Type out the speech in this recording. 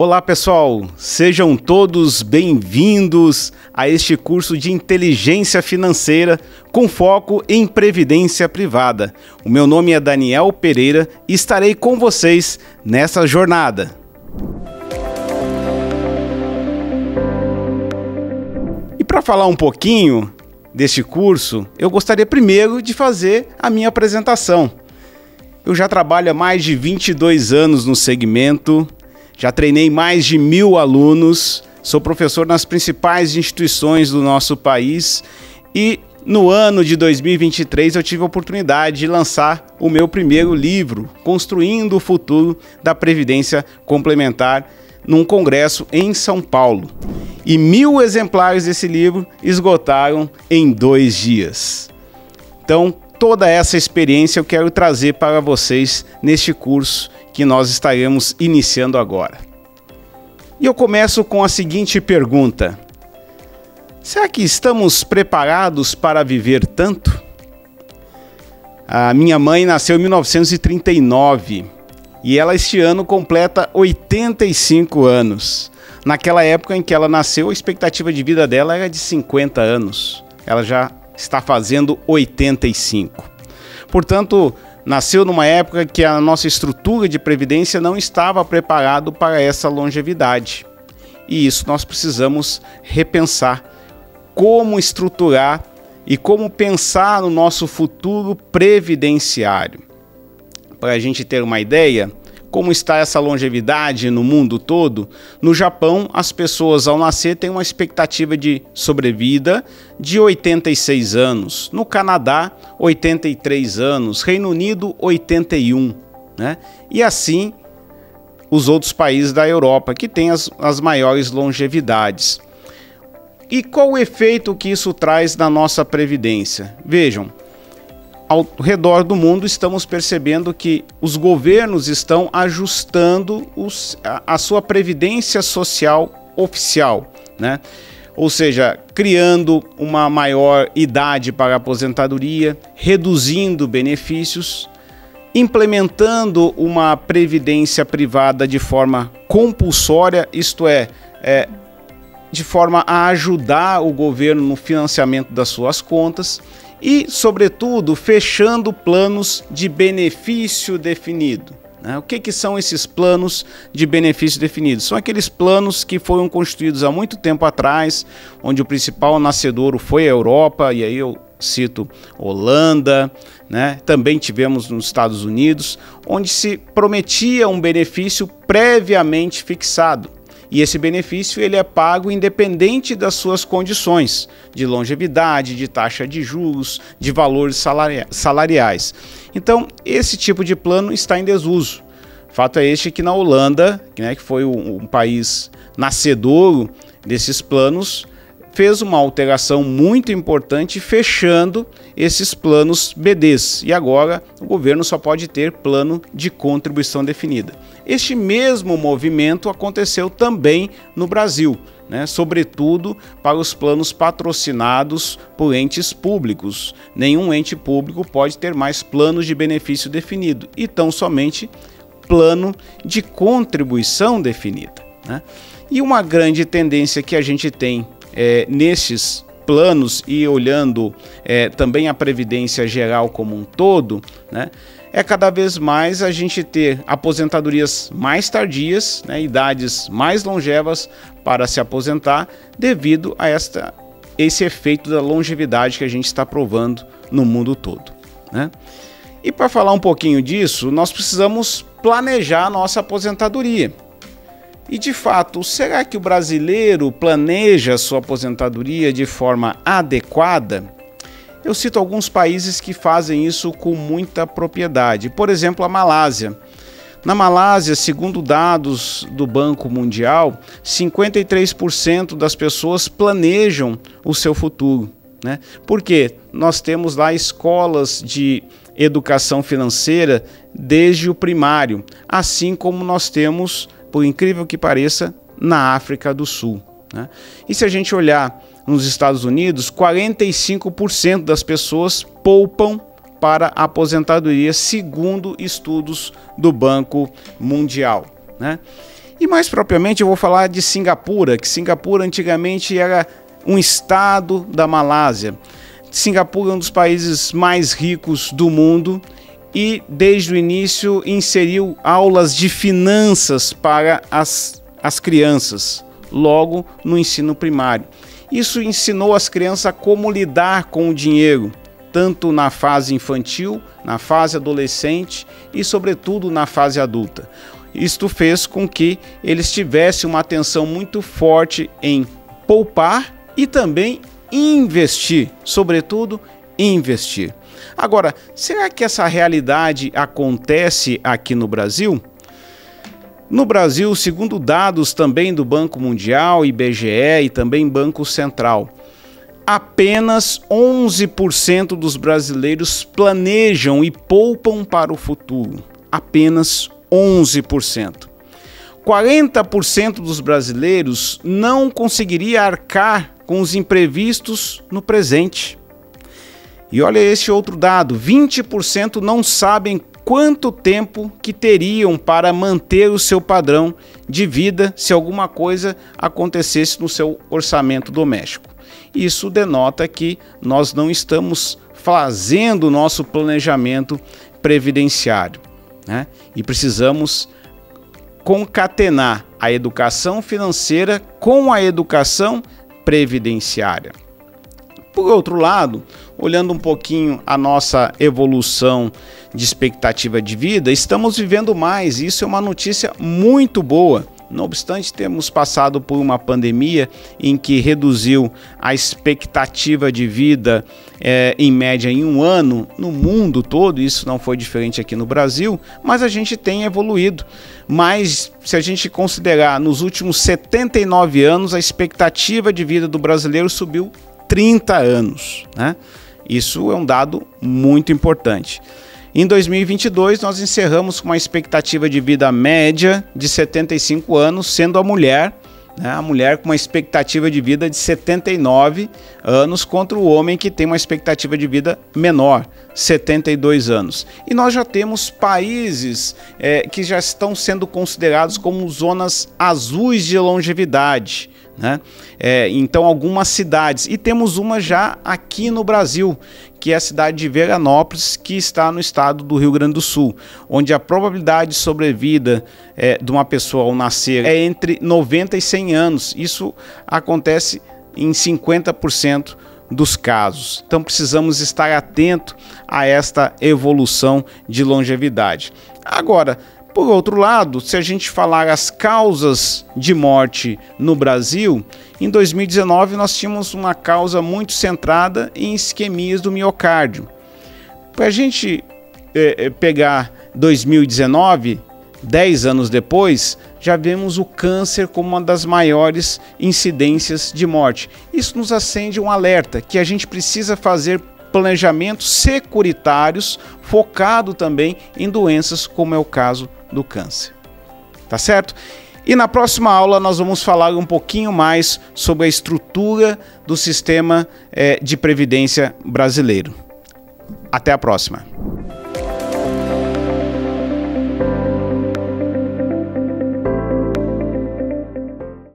Olá pessoal, sejam todos bem-vindos a este curso de inteligência financeira com foco em previdência privada. O meu nome é Daniel Pereira e estarei com vocês nessa jornada. E para falar um pouquinho deste curso, eu gostaria primeiro de fazer a minha apresentação. Eu já trabalho há mais de 22 anos no segmento. Já treinei mais de 1000 alunos, sou professor nas principais instituições do nosso país e no ano de 2023 eu tive a oportunidade de lançar o meu primeiro livro, Construindo o Futuro da Previdência Complementar, num congresso em São Paulo. E 1000 exemplares desse livro esgotaram em 2 dias. Então, toda essa experiência eu quero trazer para vocês neste curso que nós estaremos iniciando agora. E eu começo com a seguinte pergunta: será que estamos preparados para viver tanto? A minha mãe nasceu em 1939 e ela este ano completa 85 anos. Naquela época em que ela nasceu, a expectativa de vida dela era de 50 anos. Ela já está fazendo 85. Portanto, nasceu numa época que a nossa estrutura de previdência não estava preparada para essa longevidade. E isso nós precisamos repensar como estruturar e como pensar no nosso futuro previdenciário. Para a gente ter uma ideia, como está essa longevidade no mundo todo, no Japão as pessoas ao nascer têm uma expectativa de sobrevida de 86 anos, no Canadá 83 anos, Reino Unido 81, né? E assim os outros países da Europa que têm as maiores longevidades. E qual o efeito que isso traz na nossa previdência? Vejam, ao redor do mundo estamos percebendo que os governos estão ajustando a sua previdência social oficial, né? Ou seja, criando uma maior idade para a aposentadoria, reduzindo benefícios, implementando uma previdência privada de forma compulsória, isto é, de forma a ajudar o governo no financiamento das suas contas, e, sobretudo, fechando planos de benefício definido. O que são esses planos de benefício definido? São aqueles planos que foram constituídos há muito tempo atrás, onde o principal nascedouro foi a Europa, e aí eu cito Holanda, né? Também tivemos nos Estados Unidos, onde se prometia um benefício previamente fixado. E esse benefício ele é pago independente das suas condições de longevidade, de taxa de juros, de valores salariais. Então, esse tipo de plano está em desuso. Fato é este que na Holanda, né, que foi um país nascedouro desses planos, fez uma alteração muito importante fechando esses planos BDs. E agora o governo só pode ter plano de contribuição definida. Este mesmo movimento aconteceu também no Brasil, né? Sobretudo para os planos patrocinados por entes públicos. Nenhum ente público pode ter mais planos de benefício definido, e tão somente plano de contribuição definida, né? E uma grande tendência que a gente tem nesses planos e olhando também a previdência geral como um todo, né, é cada vez mais a gente ter aposentadorias mais tardias, né, idades mais longevas para se aposentar devido a esse efeito da longevidade que a gente está provando no mundo todo, né? E para falar um pouquinho disso, nós precisamos planejar a nossa aposentadoria. E de fato, será que o brasileiro planeja sua aposentadoria de forma adequada? Eu cito alguns países que fazem isso com muita propriedade. Por exemplo, a Malásia. Na Malásia, segundo dados do Banco Mundial, 53% das pessoas planejam o seu futuro, né? Porque nós temos lá escolas de educação financeira desde o primário, assim como nós temos, por incrível que pareça, na África do Sul, né? E se a gente olhar nos Estados Unidos, 45% das pessoas poupam para a aposentadoria, segundo estudos do Banco Mundial, né? E mais propriamente eu vou falar de Singapura, que Singapura antigamente era um estado da Malásia. Singapura é um dos países mais ricos do mundo e desde o início inseriu aulas de finanças para as crianças, logo no ensino primário. Isso ensinou as crianças a como lidar com o dinheiro, tanto na fase infantil, na fase adolescente e sobretudo na fase adulta. Isto fez com que eles tivessem uma atenção muito forte em poupar e também investir, sobretudo investir. Agora, será que essa realidade acontece aqui no Brasil? No Brasil, segundo dados também do Banco Mundial, IBGE e também Banco Central, apenas 11% dos brasileiros planejam e poupam para o futuro. Apenas 11%. 40% dos brasileiros não conseguiria arcar com os imprevistos no presente. E olha esse outro dado, 20% não sabem quanto tempo que teriam para manter o seu padrão de vida se alguma coisa acontecesse no seu orçamento doméstico. Isso denota que nós não estamos fazendo o nosso planejamento previdenciário, né? E precisamos concatenar a educação financeira com a educação previdenciária. Por outro lado, olhando um pouquinho a nossa evolução de expectativa de vida, estamos vivendo mais, isso é uma notícia muito boa. Não obstante termos passado por uma pandemia em que reduziu a expectativa de vida em média em um ano no mundo todo, isso não foi diferente aqui no Brasil, mas a gente tem evoluído. Mas se a gente considerar nos últimos 79 anos, a expectativa de vida do brasileiro subiu 30 anos, né? Isso é um dado muito importante. Em 2022, nós encerramos com uma expectativa de vida média de 75 anos, sendo a mulher com uma expectativa de vida de 79 anos contra o homem que tem uma expectativa de vida menor, 72 anos. E nós já temos países que já estão sendo considerados como zonas azuis de longevidade, né? Então algumas cidades, e temos uma já aqui no Brasil, que é a cidade de Veranópolis, que está no estado do Rio Grande do Sul, onde a probabilidade de sobrevida de uma pessoa ao nascer é entre 90 e 100 anos. Isso acontece em 50% dos casos. Então precisamos estar atentos a esta evolução de longevidade. Agora, por outro lado, se a gente falar as causas de morte no Brasil, em 2019 nós tínhamos uma causa muito centrada em isquemias do miocárdio. Para a gente pegar 2019, 10 anos depois, já vemos o câncer como uma das maiores incidências de morte. Isso nos acende um alerta que a gente precisa fazer planejamentos securitários focado também em doenças como é o caso do câncer. Tá certo? E na próxima aula nós vamos falar um pouquinho mais sobre a estrutura do sistema de previdência brasileiro. Até a próxima.